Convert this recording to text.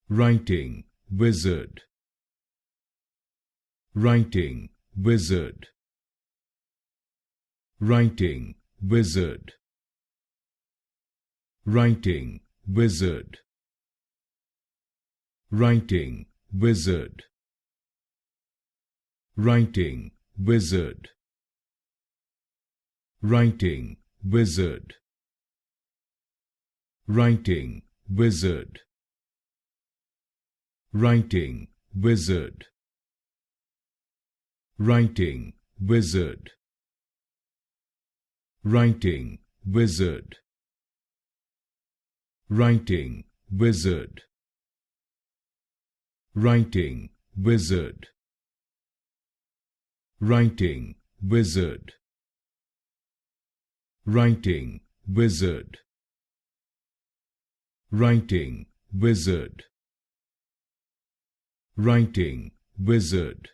writing wizard, writing wizard, writing wizard, writing wizard, writing wizard, writing wizard, writing wizard, writing wizard, writing wizard, writing wizard, writing wizard, writing wizard, writing wizard, writing wizard, writing wizard, writing wizard, writing wizard,